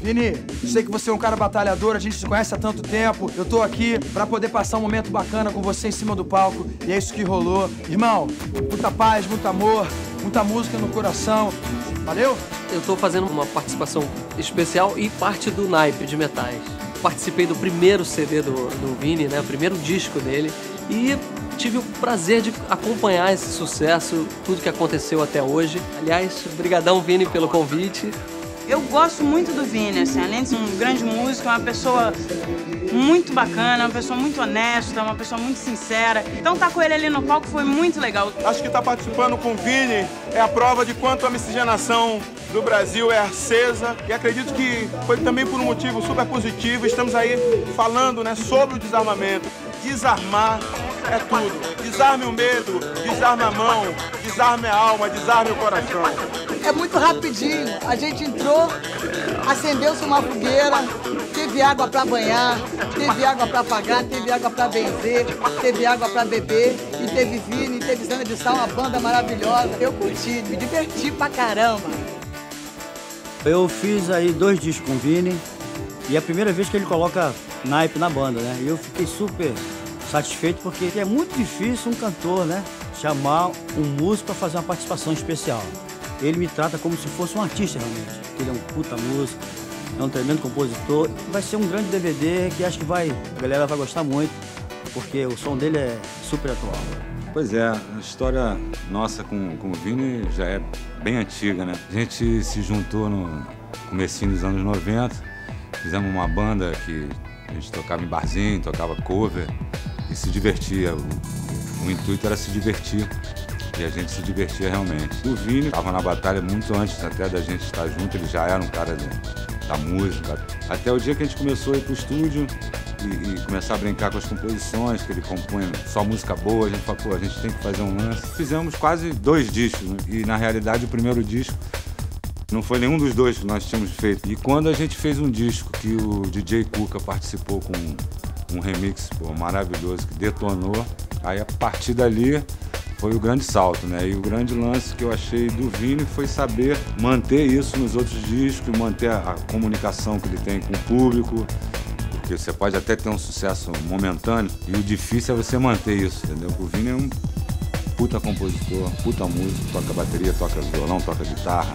Vini, sei que você é um cara batalhador, a gente se conhece há tanto tempo. Eu tô aqui pra poder passar um momento bacana com você em cima do palco. E é isso que rolou. Irmão, muita paz, muito amor, muita música no coração. Valeu? Eu tô fazendo uma participação especial e parte do naipe de metais. Participei do primeiro CD do Vini, né? O primeiro disco dele. E tive o prazer de acompanhar esse sucesso, tudo que aconteceu até hoje. Aliás, brigadão, Vini, pelo convite. Eu gosto muito do Vini, assim, além de ser um grande músico, é uma pessoa muito bacana, uma pessoa muito honesta, uma pessoa muito sincera. Então estar com ele ali no palco foi muito legal. Acho que estar participando com o Vini é a prova de quanto a miscigenação do Brasil é acesa, e acredito que foi também por um motivo super positivo. Estamos aí falando, né, sobre o desarmamento. Desarmar é tudo. Desarme o medo, desarme a mão, desarme a alma, desarme o coração. É muito rapidinho. A gente entrou, acendeu-se uma fogueira, teve água para banhar, teve água para apagar, teve água para benzer, teve água para beber, e teve Vini, teve Zana de Sal, uma banda maravilhosa. Eu curti, me diverti pra caramba. Eu fiz aí 2 discos com o Vini, e é a primeira vez que ele coloca naipe na banda, né? E eu fiquei super satisfeito, porque é muito difícil um cantor, né, chamar um músico para fazer uma participação especial. Ele me trata como se fosse um artista, realmente. Ele é um puta músico, é um tremendo compositor. Vai ser um grande DVD que acho que a galera vai gostar muito, porque o som dele é super atual. Pois é, a história nossa com o Vini já é bem antiga, né? A gente se juntou no comecinho dos anos 90, fizemos uma banda que a gente tocava em barzinho, tocava cover e se divertia. O intuito era se divertir. E a gente se divertia realmente. O Vini estava na batalha muito antes até da gente estar junto, ele já era um cara da música. Até o dia que a gente começou a ir pro estúdio e começar a brincar com as composições, que ele compõe só música boa, a gente falou, pô, a gente tem que fazer um lance. Fizemos quase 2 discos, né? E na realidade o primeiro disco não foi nenhum dos 2 que nós tínhamos feito. E quando a gente fez um disco que o DJ Cuca participou com um remix, pô, maravilhoso, que detonou, aí a partir dali foi o grande salto, né? E o grande lance que eu achei do Vini foi saber manter isso nos outros discos, manter a comunicação que ele tem com o público, porque você pode até ter um sucesso momentâneo e o difícil é você manter isso, entendeu? O Vini é um puta compositor, puta músico, toca bateria, toca violão, toca guitarra.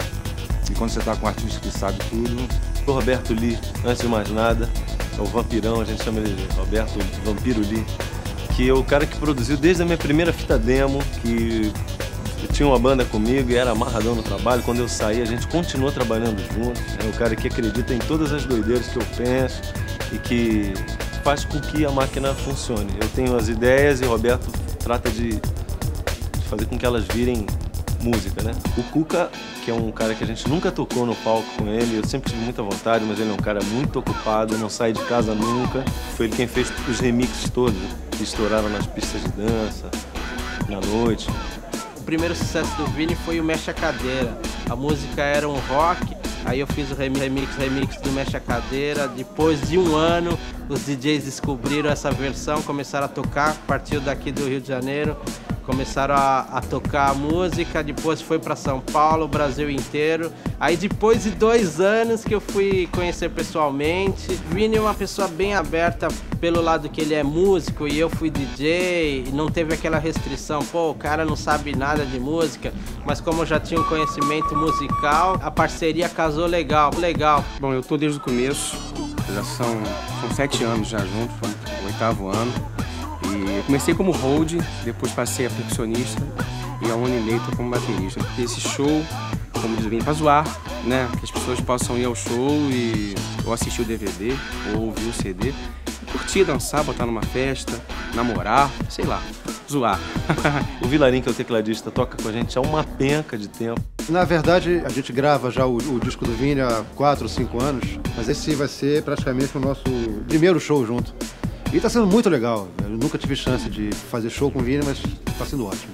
E quando você tá com um artista que sabe tudo... O Roberto Lee, antes de mais nada, é o vampirão, a gente chama ele de Roberto Vampiro Lee, que é o cara que produziu desde a minha primeira fita demo, que tinha uma banda comigo e era amarradão no trabalho. Quando eu saí, a gente continuou trabalhando juntos. É o cara que acredita em todas as doideiras que eu penso e que faz com que a máquina funcione. Eu tenho as ideias e o Roberto trata de fazer com que elas virem música, né? O Cuca, que é um cara que a gente nunca tocou no palco com ele, eu sempre tive muita vontade, mas ele é um cara muito ocupado, não sai de casa nunca. Foi ele quem fez os remixes todos, que estouraram nas pistas de dança, na noite. O primeiro sucesso do Vini foi o Mexe a Cadeira. A música era um rock, aí eu fiz o remix do Mexe a Cadeira. Depois de um ano, os DJs descobriram essa versão, começaram a tocar, partiu daqui do Rio de Janeiro. Começaram a tocar a música, depois foi para São Paulo, Brasil inteiro. Aí depois de 2 anos que eu fui conhecer pessoalmente. Vini é uma pessoa bem aberta pelo lado que ele é músico e eu fui DJ, e não teve aquela restrição, pô, o cara não sabe nada de música, mas como eu já tinha um conhecimento musical, a parceria casou legal. Bom, eu tô desde o começo, já são 7 anos já juntos, foi o 8º ano. E eu comecei como hold, depois passei a percussionista e há 1 ano e meio tô como baterista. Esse show, como diz o Vini, pra zoar, né? Que as pessoas possam ir ao show e ou assistir o DVD, ou ouvir o CD, curtir, dançar, botar numa festa, namorar, sei lá, zoar. O Vilarim, que é o tecladista, toca com a gente há uma penca de tempo. Na verdade, a gente grava já o disco do Vini há 4 ou 5 anos, mas esse vai ser praticamente o nosso primeiro show junto. E tá sendo muito legal. Eu nunca tive chance de fazer show com o Vini, mas tá sendo ótimo.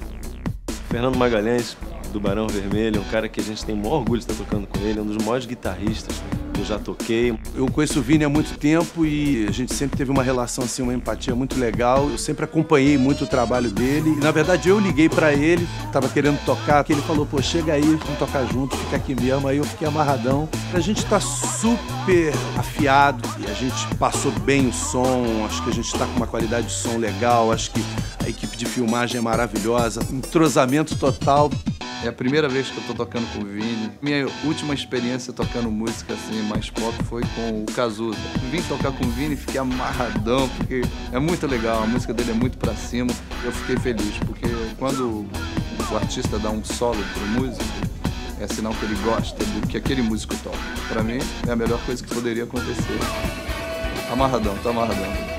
Fernando Magalhães, do Barão Vermelho, é um cara que a gente tem o maior orgulho de estar tocando com ele, é um dos maiores guitarristas que eu já toquei. Eu conheço o Vini há muito tempo e a gente sempre teve uma relação, assim, uma empatia muito legal. Eu sempre acompanhei muito o trabalho dele e, na verdade, eu liguei pra ele, tava querendo tocar, que ele falou, pô, chega aí, vamos tocar junto, fica aqui mesmo. Aí eu fiquei amarradão. A gente tá super afiado e a gente passou bem o som, acho que a gente tá com uma qualidade de som legal, acho que a equipe de filmagem é maravilhosa, entrosamento total. É a primeira vez que eu tô tocando com o Vini. Minha última experiência tocando música assim, mais pop foi com o Cazuza. Vim tocar com o Vini e fiquei amarradão, porque é muito legal, a música dele é muito pra cima. Eu fiquei feliz, porque quando o artista dá um solo pro músico, é sinal que ele gosta do que aquele músico toca. Pra mim, é a melhor coisa que poderia acontecer. Amarradão, tô amarradão.